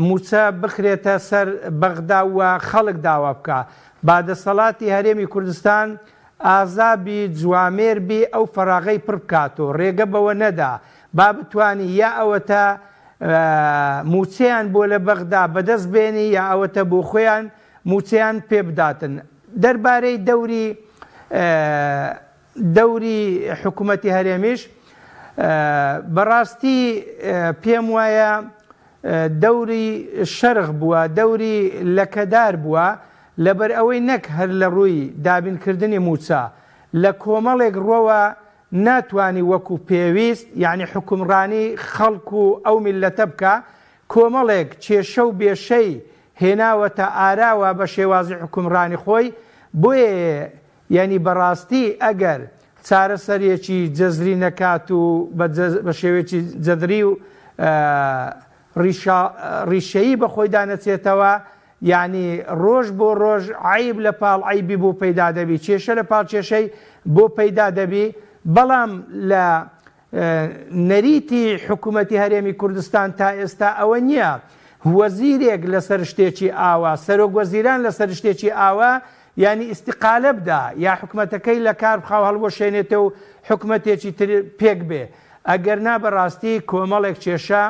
C: موچە بخرێتە سەر بەغدا وە خەڵک داوا بکە بادەسەڵاتی هەرێمی کوردستان ئازابی جوامێربی ئەو فەراغەی پڕ بکاتەوە ڕێگە بەوە نەدا با بتوانی یا ئەوەتە موچەیان بۆ لە بەغدا بەدەست بێنی یا ئەوەتە بۆ خۆیان موچەیان پێ بداتن دەربارەی دەوری حکوومەتی هەرێمیش بەڕاستی پێم وایە دەوری شەرق بووە دەوری لەکەدار بووە لەبەر ئەوەی نەک هەر لە ڕووی دابینکردنی موچە لە کۆمەڵێک ڕۆوە ناتوانی وەکو پێویست یعنی حکومڕانی خەڵک و ئەو میلەتە بکە کۆمەڵێک کێشە و بێشەی هێناوەتە ئاراوە بە شێوازی حکومڕانی خۆی بۆیە یعنی بەڕاستی ئەگەر چارەسەرێکی جەزری نەکات و بە شێوەیەکی جەدری و ڕیشەیی بە خۆی دانەچێتەوە یعنی ڕۆژ بۆ ڕۆژ عیب لە پاڵ عیبی بۆ پەیدا دەبی کێشە لە پاڵ کێشەی بۆ پەیدا دەبی بەڵام لە نەریتی حکوومەتی هەرێمی کوردستان تا ئێستا ئەوە نییە وەزیرێک لەسەر شتێکی ئاوا سەرۆک وەزیران لەسەر شتێکی ئاوا ینی ئیستیقالە بدا یا حکوومەتەکەی لە کار بخاو هەڵبۆشێنێتە و حکوومەتێکی تر پێک بێ ئەگەر نا بەڕاستی کۆمەڵێک کێشە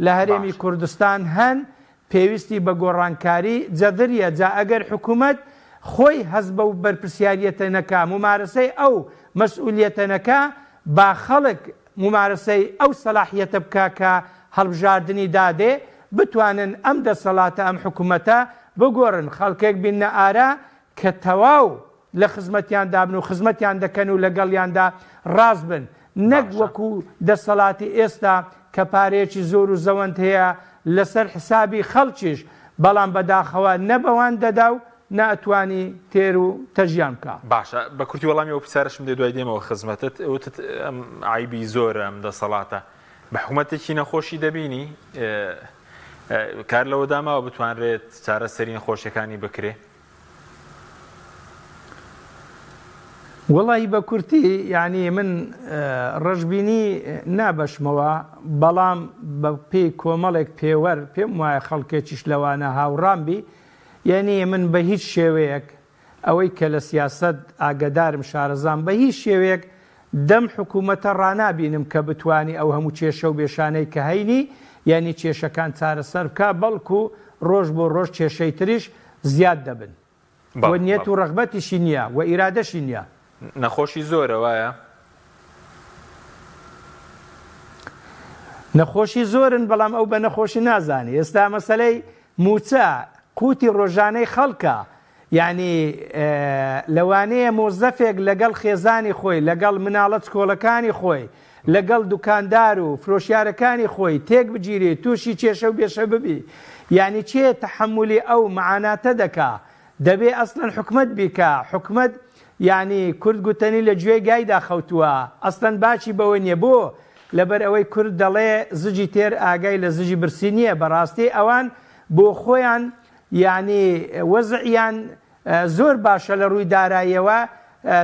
C: لە هەرێمی کوردستان هەن پێویستی بە گۆڕانکاری جەدریە جا ئەگەر حکوومەت خۆی هەز بە و بەرپرسیاریەتە نەکا ممارەسەی ئەو مەسئولیەتە نەکا با خەڵک ممارەسەی ئەو سەلاحیەتە بکە کە هەڵبژاردننی دادێ بتوانن ئەم دەسەڵاتە ئەم حکوومەتە بگۆڕن خەڵکێک بینە ئارا کە تەواو لە خزمەتیان دابن و خزمەتیان دەکەن و لەگەڵیاندا ڕاز بن نەک وەکو دەسەڵاتی ئێستا کە پارەیەکی زۆر و زەوەند هەیە لەسەر حسابی خەڵکیش بەڵام بەداخەوە نەبەوان دەدا و ناتوانی تێر و تەژیان بکە.
A: باشە بە کورتی وەڵامی ئەو پرسیارەشم دێ دوای دێمەوە خزمەتت وتت ئەم عیبی زۆرە ئەم دەسەڵاتە بە حکوومەتێکی نەخۆشی دەبینی کار لەوە داماوە بتوانرێت چارەسەری نەخۆشیەکانی بکرێ.
C: وڵی بە کورتی یعنی من ڕژبینی نابەشمەوە بەڵام بە پێی کۆمەڵێک پێوەەر پێم وایە خەڵکێکیش لەوانە هاوڕامبی یعنی من بە هیچ شێوەیەک ئەوەی کە لە سیاست ئاگدارم شارەزان بە هیچ شێوەیەک دەم حکوومەتە ڕنابینم کە بتانی ئەو هەموو کێشە و بێشانەی کە هەینی یعنی کێشەکان چارەسەر بکە بەڵکو ڕۆژ بۆ ڕۆژ کێشەی تریش زیاد دەبن وە نیەت و ڕغبەتیشی نییە و ئیرادەشی نییە.
A: نەخۆشی زۆرە وایە؟
C: نەخۆشی زۆرن بەڵام ئەو بە نەخۆشی نازانی. ئێستا مەسەلەی موچە قوتی ڕۆژانەی خەڵکە یعنی لەوانەیە مۆزەفێک لەگەڵ خێزانی خۆی لەگەڵ مناڵەت کۆڵەکانی خۆی لەگەڵ دوکاندار و فرۆشیارەکانی خۆی تێک بگیرێت تووشی کێشە و بێشە ببی یعنی چێ تەحملی ئەو معاناتە دەکا دەبێ ئەسڵەن حکومت بیکە حکومت یعنی کورد گوتنی لە گوێی گایدا خەوتووە ئەسڵەن باچی بەوە نییە بۆ لەبەر ئەوەی کورد دەڵێ زجی تێر ئاگای لە زجی برسی نییە بەڕاستی ئەوان بۆ خۆیان یعنی وەزعیان زۆر باشە لە ڕووی داراییەوە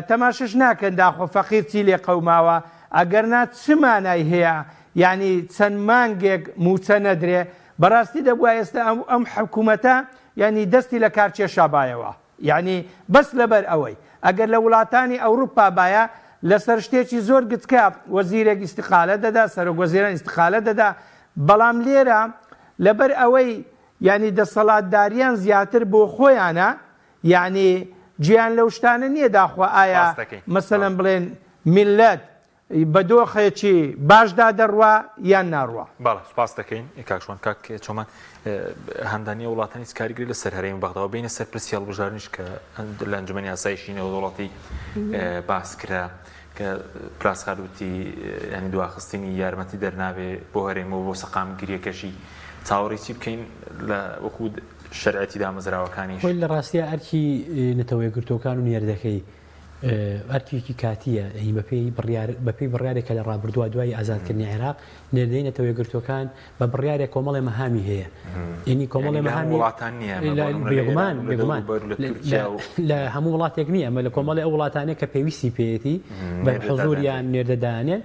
C: تەماشش ناکەن داخۆ فەقیر چی لێ قەوماوە ئەگەرنا چمانای هەیە یعنی چەند مانگێک موچە نەدرێ بەڕاستی دەبووە ئێستا ئەم حکوومەتە یعنی دەستی لە کارچێشا بایەوە یعنی بەس لەبەر ئەوەی ئەگەر لە وڵاتانی ئەوروپا باە لەسەر شتێکی زۆر گچکە وەزیرێک ئیستیقالە دەدا سەرۆکوەزیران ئیستیقالە دەدا بەڵام لێرە لەبەر ئەوەی یعنی دەسەڵاتداریان زیاتر بۆ خۆیانە یعنی گیان لەو شتانە نییە داخوا ئایا مەسەلەن بڵێن میلەت بە دۆخێکی باشدا دەڕوا یان ناڕوە.
A: باڵە سوپاس دەکەین کاکشوان کاک چۆمان هەندانی وڵاتانی کاریگری لە سەر هەرێمی بەغداوە بینە سەر پرسی هەڵبژاردنیش کە لە ئەنجومەنی یاسایشی نێودوڵەتی باس کرا کە پلاسخار وتی ینی دواخستنی یارمەتی دەرنابێ بۆ هەرێمەوە بۆ سەقامگیریەکەشی چاوەڕێی چی بکەین لە وەکو شەرعەتی دامەزراوەکانیش.
B: لە ڕاستیە ئەرکی نەتەوە یەکگرتوەکان و نێردەکەی ئەرکێکی کاتیە بەپێی بڕیارێکە لە ڕابردووە دوای ئازادکردنی عێراق نێردەی نەتەوە یەکگرتوەکان بە بڕیارێک کۆمەڵی مەهامی هەیە ئینی کۆمەڵی مەهامی
A: وڵاتان نییە
B: بێگومان لە هەموو وڵاتێک نییە ئەمە لە کۆمەڵی ئەو وڵاتانێک کە پێویستی پێێتی بە حضوریان نێردەدانێت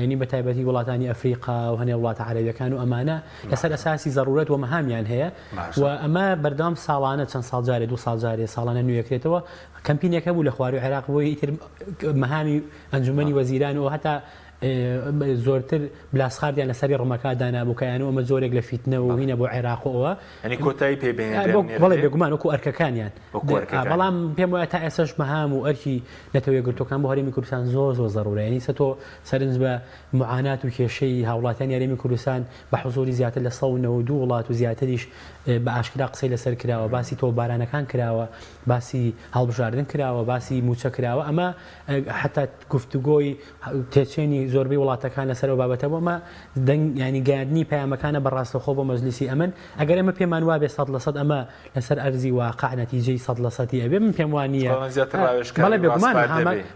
B: ینی بە تایبەتی وڵاتانی ئەفریقا و هەنێ وڵاتە عەرەبیەکان و ئەمانە لەسەر ئەساسی زەڕورەت و مەهامیان هەیە و ئەمە بەردەوام ساڵانە چەند ساڵ جارێ دو ساڵ جارێ ساڵانە نوێکرێتەوە کەمپینێکە بوو لە خواری عێراق بۆی ئیتر مەهامی ئەنجومەنی وەزیران و هەتا زۆرتر بلاسخاردیان لەسەری ڕمەکدانا بووکیانەوە ئەمە زۆرێک لە فیتنە و هینە بۆ عێراقەوە
A: ینی کۆتایی
B: پێبێنێ بێگومان وەکو ئەرکەکانیان بەڵام پێم وایە تا ئێسش مەهام و ئەرکی نەتەوە یەکگرتوەکان بۆ هەرێمی کوردستان زۆر زەڕورە ینی سەتۆ سەرنج بە معانات و کێشەی هاوڵاتیان یاریمی کوردستان بە حوزوری زیاتر لە 192 وڵات و زیاتریش بە ئاشکرا قسەی لەسەر کراوە باسی تۆبارانەکان کراوە باسی هەڵبژاردن کراوە باسی موچە کراوە ئەمە حتا گفتوگۆی تێچێنی زۆربەی وڵاتەکان لەسەرەوە بابەتەوە ئەمە ینی گاردنی پەیامەکانە بەڕاستەخۆ بۆ مەجلیسی ئەمن ئەگەر ئەمە پێمان وابێ 100% ئەمە لەسەر ئەرزی واقع نەتیجەی 100% ئەبێ من پێم وانە بەڵێ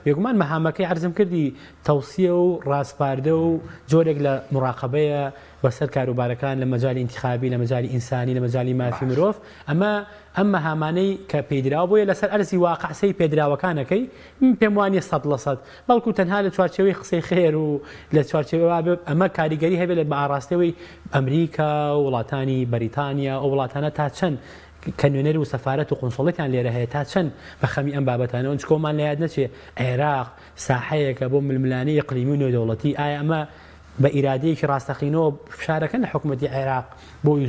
B: بێگومان مەهامەکەی عەرزم کردی تەوسیە و ڕاستپاردە و جۆرێک لە مراقبەیە بەسەر کاروبارەکان لە مەجای انتخابی لە مەجای ئینسانی لە مەجای مافی مرۆڤ ئەم مەهامانەی کە پێدراوە بۆیە لەسەر ئەرزی واقعسەی پێدراوەکانەکەی پێم وانە 100% بەڵکو تەنها لە چوارچێوەی قسەی خێر و لە چوارچێوە ئەمە کاریگەری هەبێت لە بەئاڕاستەوەی ئەمریکا و وڵاتانی بەریتانیا ئەو وڵاتانە تا چەند کە نوێنەر و سەفارەت و قونسڵێتیان لێرە هەیە تا چەند بە خەمی ئەم بابەتانەوە چکۆمان لە یاد نەچێ عێراق ساحەیەکە بۆ ململانەی ئەقلیمی و نێودەوڵەتی ئایا ئەمە بە ئیرادەیەکی ڕاستەقینەوە فشارەکەن لە حکوومەتی عێراق بۆی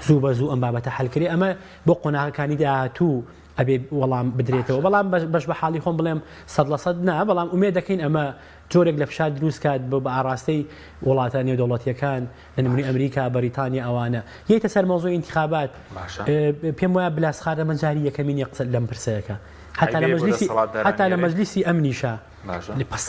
B: زوو بە زوو ئەم بابەتە حەلکرێ ئەمە بۆ قۆناغەکانی داهاتوو ئەبێ وەڵام بدرێتەوە بەڵام بەش بە حاڵی خۆم بڵێم 100% نا بەڵام ئومێد دەکەین ئەمە جۆرێک لە فشار دروست کات بە ئاڕاستەی وڵاتانی نێودەوڵەتیەکان لە نمونی ئەمریکا بەریتانیا ئەوانە یەتە سەر مۆزوعی انتخابات پێم وایە بلاسخارە مەجاری یەکەمینی قسە لەم پرسەیەەکە حتا لە مەجلیسی ئەمنیشە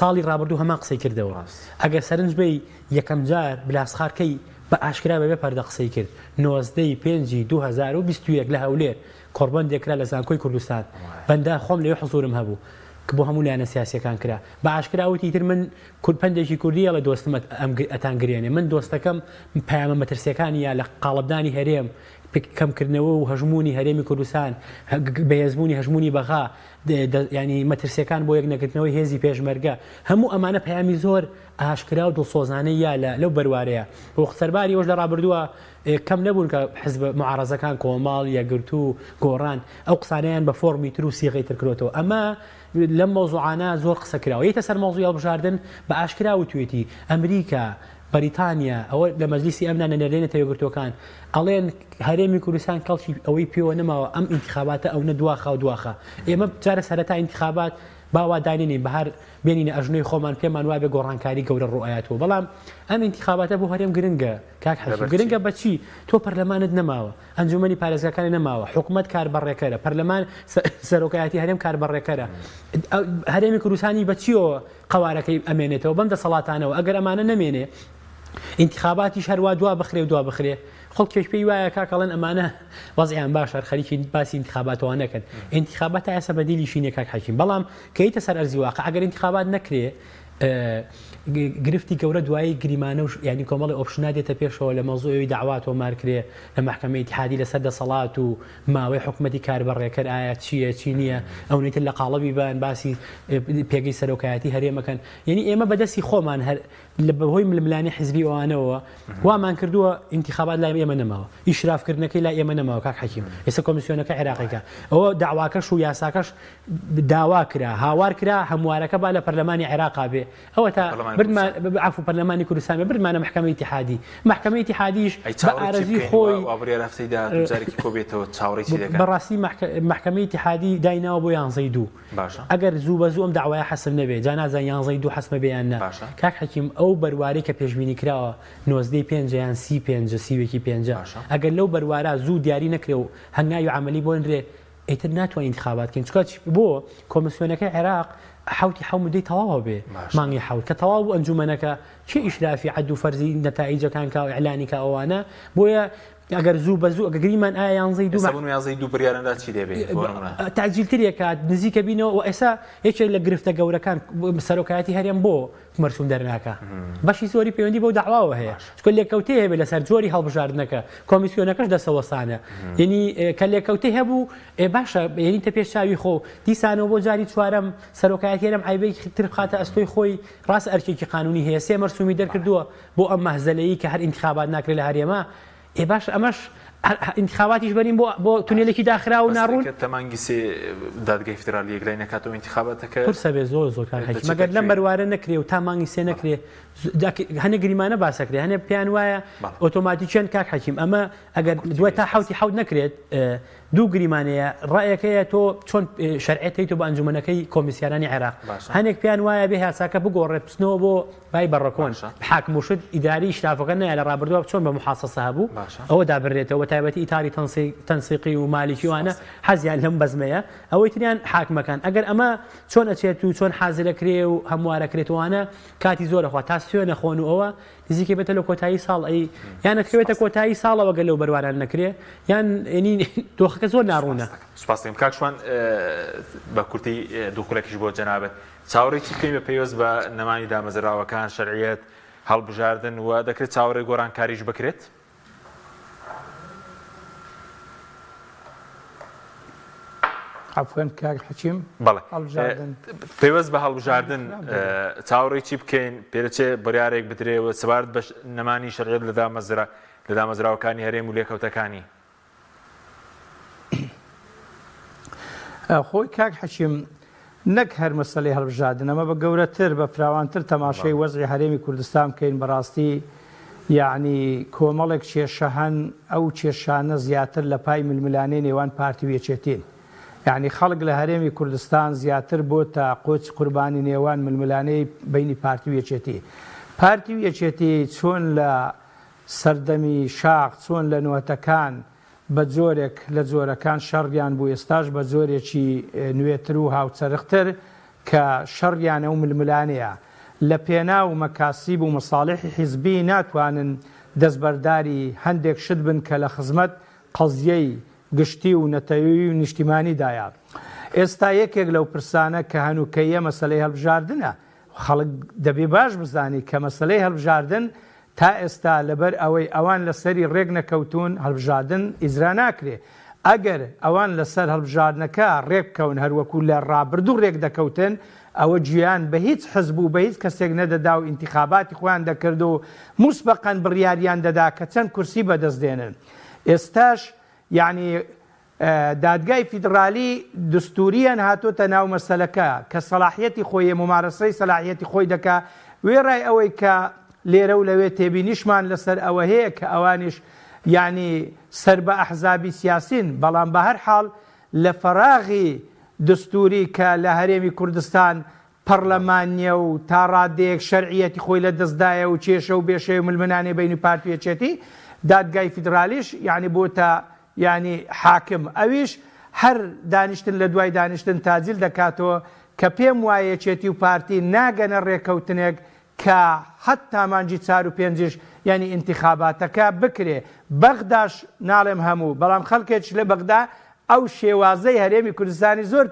B: ساڵی ڕابردوو هەمان قسەی کردەوە ئەگەر سەرنج بی یەکەم جار بلاسخارکەی بە ئاشکرا بەبێ پەردە قسەی کرد 95/2021 لە هەولێر کۆڕبند دێکرا لە زانکۆی کوردستان بەندا خۆم لێ حزورم هەبوو کە بۆ هەموو لایەنە سیاسیەکان کرا بە ئاشکراوتی تر من پندێکی کوردیە لە دۆستمە ئەتان گرێنێ من دۆستەکەم پەیامە مەترسیەکانیە لە قاڵبدانی هەرێم کەمکردنەوە و هەژمونی هەرێمی کوردستان بەهێزبوونی هەژمونی بەغا ینی مەترسیەکان بۆ یەک نەگرتنەوەی هێزی پێشمەرگە هەموو ئەمانە پەیامی زۆر ئاشکرا و دڵسۆزانەیە لەو بەروارەیە بۆ سەرباری ئەوش لە ڕابردووە کەم نەبوون کە حزب معارەزەکان کۆماڵ یەکگرت و گۆڕان ئەو قسانیان بە فۆرمی تر و سیغەی تر کردەوە ئەمە لەم مۆزوعانە زۆر قسە کراوە یەتە سەر مۆزوعی هەڵبژاردن بە ئاشکرا و توێتی ئەمریکا بەریتانیا ئەوە لە مەجلیسی ئەمنا نەنێرێنە تەوێگرتوەکان ئەڵێن هەرێمی کوردستان کەڵکی ئەوەی پێوە نەماوە ئەم ئینتیخاباتە ئەو نەدواخە و دواخە ئێمە جارە سەرەتا ئینتیخابات باوا داینێنین بەهار بێنینە ئەژنۆی خۆمان پێمان وابێ گۆڕانکاری گەورە ڕوئایەتەوە بەڵام ئەم ئینتیخاباتە بۆ هەرێم گرنگە کاک حەشیم گرنگە بەچی تۆ پەرلەمانت نەماوە ئەنجومەنی پارێزگاکانی نەماوە حکوومەت کاربەڕێکەرە پەرلەمان سەرۆکایەتی هەرێم کاربەڕێکەرە هەرێمی کوردستانی بەچیەوە قەوارەکەی ئەمێنێتەوە بەم دەسەڵاتانەوە ئەگەر ئەمانە نەمێنێ ئینتیخاباتیش هەروە دوا بخرێ و دوا بخرێ خەڵک کێش پێی وایە کاکەڵێن ئەمانە وەزعیان باشە خەریکی باسی ئینتیخاباتەوە نەکەن ئینتیخابات یاسە بەدیلی شینێ کاک حەکیم بەڵام کە یتە سەر ئەرزی واقع ئەگەر ئینتیخابات نەکرێ گرفتی گەورە دوایی گریمانە و ینی کۆمەڵی ئۆپشنا دێتە پێشەوە لە مەوزوعی داواتەوە مارکرێ لە محکەمەی ئیتیحادی لەسەر دەسەڵات و ماوەی حکوومەتی کاربەڕێکەر ئایا چییە چی نییە ئەو نیتر لە قاڵەبی بان باسی پێگەی سەرۆکایەتی هەرێمەکەن یعنی ئێمە بەدەستی خۆمان هەر لە بەهۆی ململانی حزبی ئەوانەوە وامان کردووە ئینتیخابات لای ئێمە نەماوە ئیشرافکردنەکەی لای ئێمە نەماوە کاک حەکیم ئێستا کۆمیسیۆنەکە عێراقیەکە ئەوە داواکەش و یاساکەش داوا کرا هاوار کرا هەموارەکە با لە پەرلەمانی عێراقا بێ ئەوە تا عفو پەرلەمانی کوردستان بردمانە محکەمەی ئیتیحادی محکەمەی ئیتیحادیش بە ئارەزی خۆی بەڕاستی محکەمەی ئیتیحادی دایناوە بۆ 11 ئەگەر زوو بە زوو ئەم داوای حەسم نەبێ جا نازان 11 حەسمە بێیان نا کاک حەکیم ئەو بەروارەی کە پێشبینی کراوە 95 یان 35 سیوێکی 5 ئەگەر لەو بەروارە زوو دیاری نەکرێ و هەنگاوی عملی بۆ نرێ ئیتر ناتوانین انتخاباتکەین چکە بۆ کۆمیسیۆنەکەی عێراق حوتی حومدەی تەواو بێ مانگی حوت کە تەواو بوو ئەنجومەنەکە چه ئیشرافی عەد و فەرزی نەتائیجەکان کا و ئیعلانی کا ئەوانە بۆیە ئەگەر زوو بە زوو گریمان ئایا
A: 11 بریارەندا چی دەبێت
B: تاجیلترێکات نزیکە بینەوە و ئێستا یەکێک لە گرفتە گەورەکان سەرۆکایەتی هەرێم بۆ مەرسوم دەرناکە بەشی زۆری پەیوەندی بەو داواوە هەیە چکە لێکەوتەی هەبێت لەسەر جۆری هەڵبژاردنەکە کۆمیسیۆنەکەش دەسەوەسانە یعنی کە لێکەوتەی هەبوو باشە یعنی تە پێش چاوی خۆ دیسانەوە بۆ جاری چوارەم سەرۆکایەتی هەرێم عیبەی تر بخاتە ئەستۆی خۆی ڕاست ئەرکێکی قانونی هەیە سێ مەرسومی دەرکردووە بۆ ئەم مەهزەلەیی کە هەر ئینتیخابات ناکرێت لە هەرێمە باش ئەمەش انتخاباتیش بەرین بۆ تونێلێکی داخرا و ناڕوون
A: تەمانگی سێ دادگای فدرالی یەکلای نەکاتەوە انتخاباتەکە
B: پرسە بێ زۆر مەگەر لەم بەروارە نەکرێ و تا مانگی سێ نەکرێ هەنێ گریمانە باسەکرێ هەنێ پێیان وایە ئۆتۆماتیکیان کاک حەکیم ئەمە ئەگەر دوای تا حوتی حوت نەکرێت دوو گریمانەیە ڕایەکەیە تۆ چۆن شەرعێتیت و بە ئەنجومەنەکەی کۆمیسیارانی عێراق هەنێک پێیان وایە بێ هاساکە بگۆڕێ بچنەوە بۆ بای بەڕەکۆن حاکم وشت ئیداری شرافەکە نایە لە ڕابردووە چۆن بە محاسەسە هەبوو ئەوە دابڕێتەوە تایبەتی ئیتاری تەنسیقی و مالیکی وانە حەزیان لەم بەزمەیە ئەوەی تریان حاکمەکان ئەگەر ئەمە چۆن ئەچێت و چۆن حازرەکرێ و هەموارەکرێتوانە کاتی زۆرەخوا تا سوێ نەخۆن و ئەوە نزیکە بێتە لە کۆتایی ساڵ ئەی یان نەکەوێتە کۆتایی ساڵەوە گەل لەو بەرواران نەکرێ یان ینی دۆخەکە زۆر ناڕوونە
A: سوپاس دەکەم کاکشوان بە کورتی دووقلێکیش بۆ جەنابەت چاوەڕێکی بکەین بە پێویست بە نەمانی دامەزراوەکان شەرعیەت هەڵبژاردن و دەکرێت چاوەڕێی گۆڕانکاریش بکرێت
C: عفوان کاک حەکیم
A: بەڵێ پێوەست بە هەڵبژاردن چاوەڕێکی بکەین پێدەچێ بڕیارێک بدرێ و سەبارەت بە نەمانی شەرعیەت لە دامەزراوەکانی هەرێم و لێکەوتەکانی
C: خۆی کاک حەکیم نەک هەر مەسەلەی هەڵبژاردن ئەمە بە گەورەتر بە فراوانتر تەماشای وەزعی هەرێمی کوردستان بکەین بەڕاستی یعنی کۆمەڵێک کێشە هەن ئەو کێشانە زیاتر لە پای ململانەی نێوان پارتی و یەکێتین یعنی خەڵک لە هەرێمی کوردستان زیاتر بۆ تا قۆچ قوربانی نێوان ململانەی بینی پارتی و یەکێتی پارتی و یەکێتی چۆن لە سەردەمی شاق چۆن لە نوێتەکان بە جۆرێک لە جۆرەکان شەڕیان بوو ئێستاش بە جۆرێکی نوێتر و هاوچەرختر کە شەڕیانە و ململانەیە لە پێنا و مەکاسیب و مەساڵحی حیزبی ناتوانن دەستبەرداری هەندێک شت بن کە لە خزمەت قەزیەی گشتی و نەتەوەیی و نیشتیمانیدایە. ئێستا یەکێک لەو پرسانە کە هەنووکەیە مەسەلەی هەڵبژاردنە. خەڵک دەبێ باش بزانی کە مەسەلەی هەڵبژاردن تا ئێستا لەبەر ئەوەی ئەوان لەسەری ڕێک نەکەوتون هەڵبژاردن ئیزرا ناکرێ. ئەگەر ئەوان لەسەر هەڵبژاردنەکە ڕێک بکەون هەروەکو لە ڕابردوو ڕێک دەکەوتن ئەوە گویان بە هیچ حزب و بە هیچ کەسێک نەدەدا و ئینتیخاباتی خۆیان دەکرد و موسبەقەن بڕیاریان دەدا کە چەند کورسی بەدەستدێنن. ئێستاش یعنی دادگای فیدرالی دستوریان هاتۆتە ناو مەسەلەکە کە سەلاحیەتی خۆی ممارەسەی سەلاحیەتی خۆی دەکا وێڕای ئەوەی کە لێرە و لەوێ تێبینیشمان لەسەر ئەوە هەیە کە ئەوانیش یعنی سەر بە ئەحزابی سیاسین بەڵام بە هەر حاڵ لە فەراغی دستوری کە لە هەرێمی کوردستان پەرلەمانیە و تا ڕادەیەک شەرعیەتی خۆی لە دەستدایە و کێشە و بێشەی و ملمنانێ بینی پارتویەچێتی دادگای فیدرالیش یعنی بۆتە یعنی حاکم ئەویش هەر دانیشتن لە دوای دانیشتن تاجیل دەکاتەوە کە پێم وایە چێتی و پارتی ناگەنە ڕێکەوتنێک کە حتا مانجی 4 و 5 یعنی ئینتیخاباتەکە بکرێ. بەغداش ناڵێم هەموو بەڵام خەڵکێک لە بەغدا ئەو شێوازەی هەرێمی کوردستانی زۆر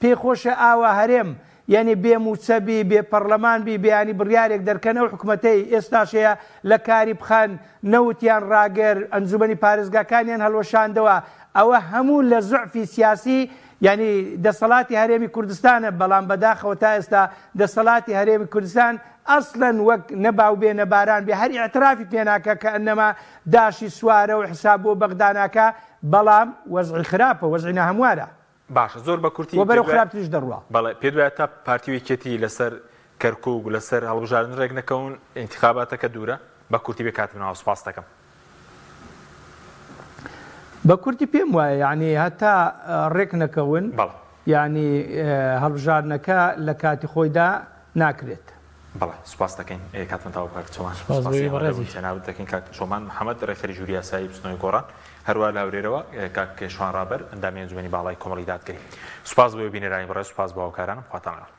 C: پێخۆشە ئاوا هەرێم یعنی بێ موچەبی بێ پەرلەمان بی بێانی بڕیارێک دەرکەنە و حکوومەتەی ئێستاشەیە لە کاری بخەن نەوتیان ڕاگەر ئەنجومەنی پارێزگاکانیان هەڵوەشاندەوە. ئەوە هەموو لە زوعفی سیاسی یعنی دەسەڵاتی هەرێمی کوردستانە بەڵام بەداخەوە تا ئێستا دەسەڵاتی هەرێمی کوردستان ئەسڵەن وەک نەباو بێ نەباران بێ هەر ئەترافی پێناکە کە ئەنەما داشی سوارە و حساب بۆ بەغداناکە بەڵام وەزعی خراپە وەزعی ناهەموارە.
A: باشە زۆر بە کورتی
C: بەرەو خراپتریش دەڕوە.
A: بەڵێ پێ دوایە تا پارتیوێکێتی لەسەر کەرکووک و لەسەر هەڵبژاردن ڕێک نەکەون ئینتیخاباتەکە دوورە بە کورتی بێ کاتبنەوە سوپاس دەکەم.
C: بە کورتی پێم وایە یعنی هەتا ڕێک نەکەون یعنی هەڵبژاردنەکە لە کاتی خۆیدا ناکرێت.
A: بەڵێ سوپاس دەکەین کاتتەوە کاک چۆمان ناوت دەکەین کاک چۆمان محەممەد ڕێکخەری ژووری یاسایی بستنەوەی گۆڕان هەروە لاورێرەوە کاک کێشوان ڕابەر ئەندامی ئەنجومەنی باڵای کۆمەڵی دادگەری. سوپاس بۆ بینێرانی بەڕێز سوپاس بۆ هاوکارانم خواتان